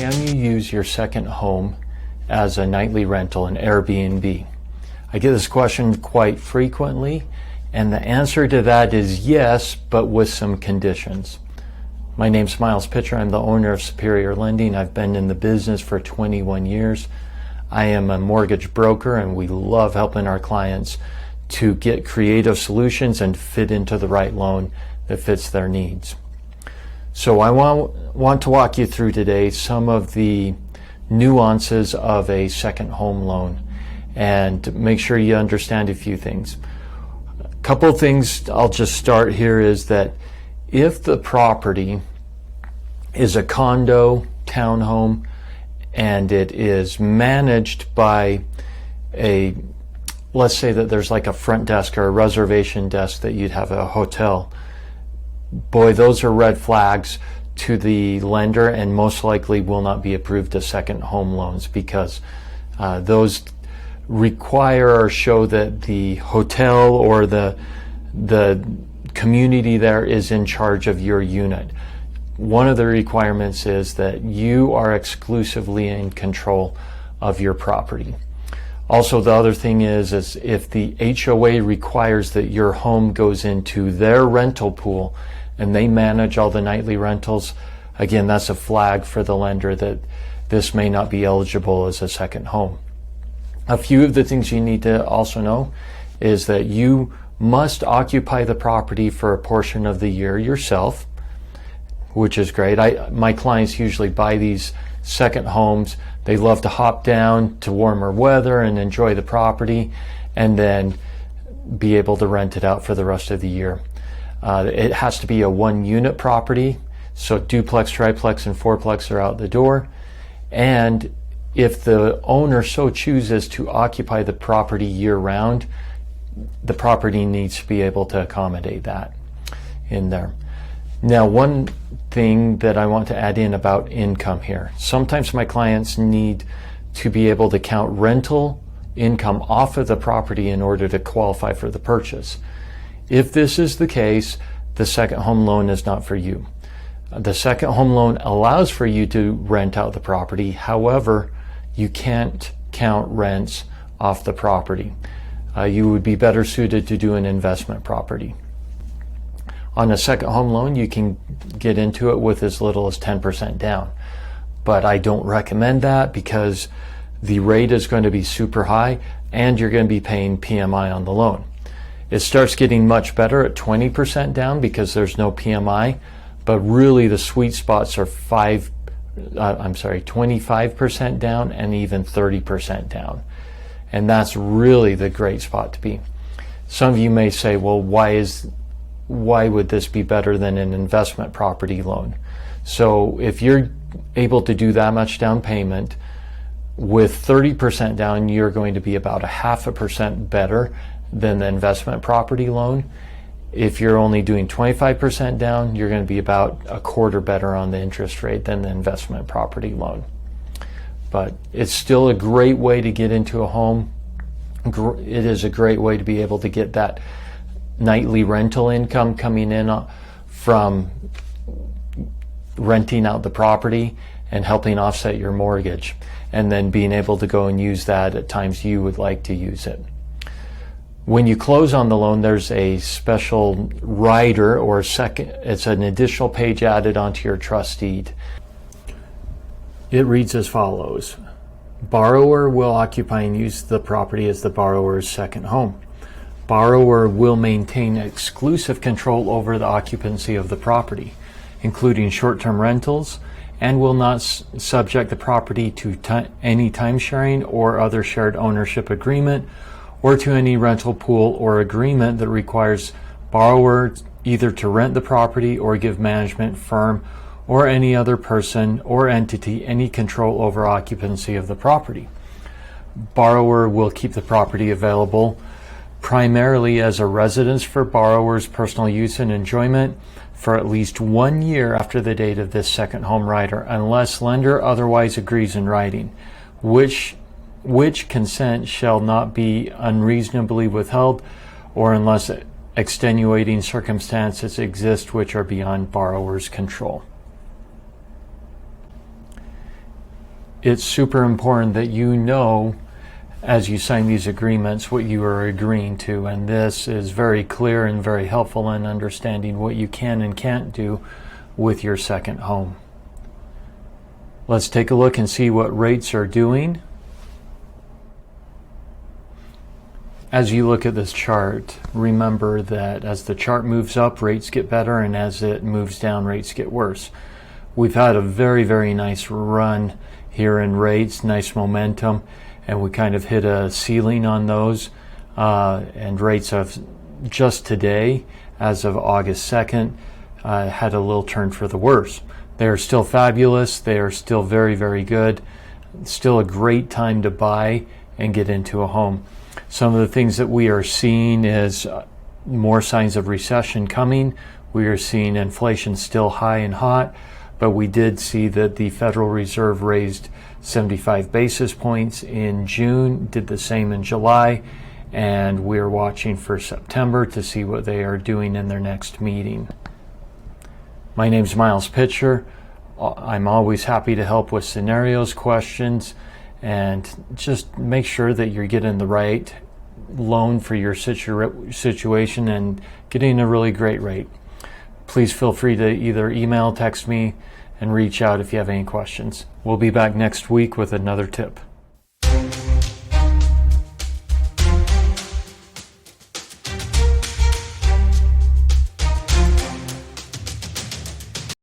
Can you use your second home as a nightly rental, an Airbnb? I get this question quite frequently, and the answer to that is yes, but with some conditions. My name's Miles Pitcher. I'm the owner of Superior Lending. I've been in the business for 21 years. I am a mortgage broker, and we love helping our clients to get creative solutions and fit into the right loan that fits their needs. So I want to walk you through today some of the nuances of a second home loan and make sure you understand a few things. A couple of things I'll just start here is that if the property is a condo, townhome, and it is managed by let's say that there's like a front desk or a reservation desk that you'd have at a hotel, boy, those are red flags to the lender and most likely will not be approved as second home loans because those require or show that the hotel or the community there is in charge of your unit. One of the requirements is that you are exclusively in control of your property. Also, the other thing is if the HOA requires that your home goes into their rental pool and they manage all the nightly rentals, again, that's a flag for the lender that this may not be eligible as a second home. A few of the things you need to also know is that you must occupy the property for a portion of the year yourself, which is great. My clients usually buy these second homes. They love to hop down to warmer weather and enjoy the property and then be able to rent it out for the rest of the year. It has to be a one-unit property, so duplex, triplex, and fourplex are out the door. And if the owner so chooses to occupy the property year-round, the property needs to be able to accommodate that in there. Now, one thing that I want to add in about income here. Sometimes my clients need to be able to count rental income off of the property in order to qualify for the purchase. If this is the case, the second home loan is not for you. The second home loan allows for you to rent out the property. However, you can't count rents off the property. You would be better suited to do an investment property. On a second home loan, you can get into it with as little as 10% down. But I don't recommend that because the rate is going to be super high and you're going to be paying PMI on the loan. It starts getting much better at 20% down because there's no PMI, but really the sweet spots are 25% down and even 30% down. And that's really the great spot to be. Some of you may say, well, why would this be better than an investment property loan? So if you're able to do that much down payment, with 30% down, you're going to be about 0.5% better than the investment property loan. If you're only doing 25% down, you're going to be about 1/4 better on the interest rate than the investment property loan. But it's still a great way to get into a home. It is a great way to be able to get that nightly rental income coming in from renting out the property and helping offset your mortgage, and then being able to go and use that at times you would like to use it. When you close on the loan, there's a special rider or it's an additional page added onto your trust deed. It reads as follows: borrower will occupy and use the property as the borrower's second home. Borrower will maintain exclusive control over the occupancy of the property, including short-term rentals, and will not subject the property to any time sharing or other shared ownership agreement or to any rental pool or agreement that requires borrower either to rent the property or give management firm or any other person or entity any control over occupancy of the property. Borrower will keep the property available primarily as a residence for borrower's personal use and enjoyment for at least 1 year after the date of this second home rider, unless lender otherwise agrees in writing, which consent shall not be unreasonably withheld, or unless extenuating circumstances exist which are beyond borrower's control. it's super important that you know as you sign these agreements what you are agreeing to, and this is very clear and very helpful in understanding what you can and can't do with your second home. Let's take a look and see what rates are doing. As you look at this chart, remember that as the chart moves up, rates get better, and as it moves down, rates get worse. We've had a very, very nice run here in rates, nice momentum, and we kind of hit a ceiling on those, and rates have just today, as of August 2nd, had a little turn for the worse. They are still fabulous. They are still very, very good. Still a great time to buy and get into a home. Some of the things that we are seeing is more signs of recession coming. We are seeing inflation still high and hot, but we did see that the Federal Reserve raised 75 basis points in June, did the same in July, and we're watching for September to see what they are doing in their next meeting. My name's Miles Pitcher. I'm always happy to help with scenarios, questions, and just make sure that you're getting the right loan for your situation and getting a really great rate. Please feel free to either email, text me, and reach out if you have any questions. We'll be back next week with another tip.